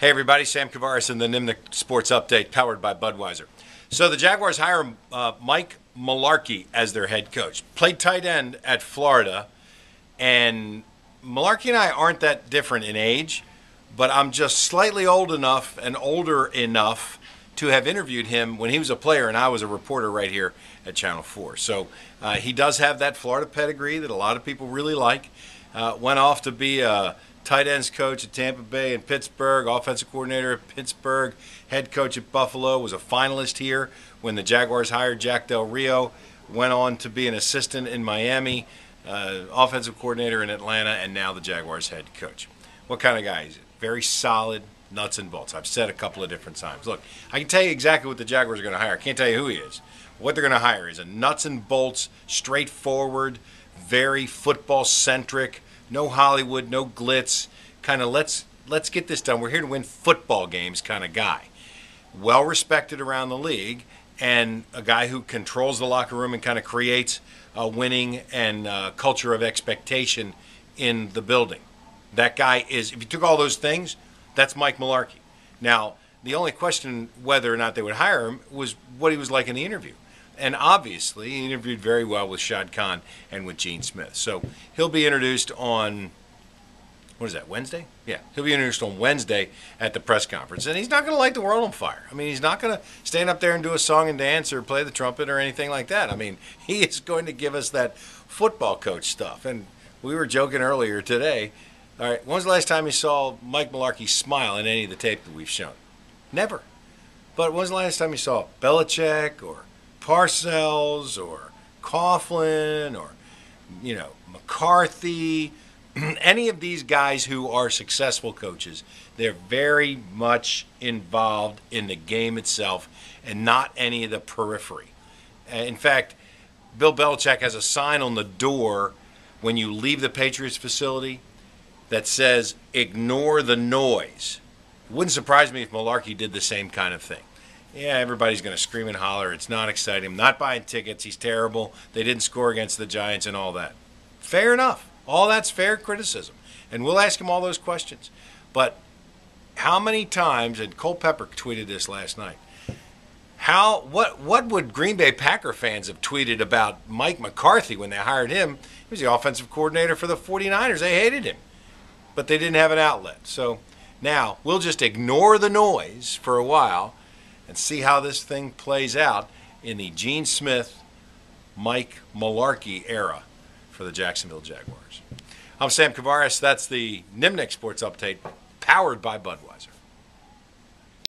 Hey everybody, Sam Kavaris in the Nimnik Sports Update powered by Budweiser. So the Jaguars hire Mike Mularkey as their head coach. Played tight end at Florida, and Mularkey and I aren't that different in age, but I'm just slightly old enough and older enough to have interviewed him when he was a player and I was a reporter right here at Channel 4. So he does have that Florida pedigree that a lot of people really like. Went off to be a tight ends coach at Tampa Bay and Pittsburgh, offensive coordinator at Pittsburgh, head coach at Buffalo, was a finalist here when the Jaguars hired Jack Del Rio, went on to be an assistant in Miami, offensive coordinator in Atlanta, and now the Jaguars head coach. What kind of guy is it? Very solid, nuts and bolts. I've said a couple of different times. Look, I can tell you exactly what the Jaguars are going to hire. I can't tell you who he is. What they're going to hire is a nuts and bolts, straightforward, very football-centric, no Hollywood, no glitz, kind of let's get this done. We're here to win football games kind of guy. Well respected around the league, and a guy who controls the locker room and kind of creates a winning and culture of expectation in the building. That guy is, if you took all those things, that's Mike Mularkey. Now, the only question whether or not they would hire him was what he was like in the interview. And obviously, he interviewed very well with Shad Khan and with Gene Smith. So he'll be introduced on, what is that, Wednesday? Yeah, he'll be introduced on Wednesday at the press conference. And he's not going to light the world on fire. I mean, he's not going to stand up there and do a song and dance or play the trumpet or anything like that. I mean, he is going to give us that football coach stuff. And we were joking earlier today. All right, when was the last time you saw Mike Mularkey smile in any of the tape that we've shown? Never. But when was the last time you saw Belichick or Parcells or Coughlin or, McCarthy, any of these guys who are successful coaches? They're very much involved in the game itself and not any of the periphery. In fact, Bill Belichick has a sign on the door when you leave the Patriots facility that says, "Ignore the noise." It wouldn't surprise me if Mularkey did the same kind of thing. Yeah, everybody's going to scream and holler. It's not exciting. I'm not buying tickets. He's terrible. They didn't score against the Giants and all that. Fair enough. All that's fair criticism. And we'll ask him all those questions. But how many times, and Cole Pepper tweeted this last night, what would Green Bay Packer fans have tweeted about Mike McCarthy when they hired him? He was the offensive coordinator for the 49ers. They hated him. But they didn't have an outlet. So now we'll just ignore the noise for a while and see how this thing plays out in the Gene Smith, Mike Mularkey era for the Jacksonville Jaguars. I'm Sam Kavaris. That's the Nimnik Sports Update, powered by Budweiser.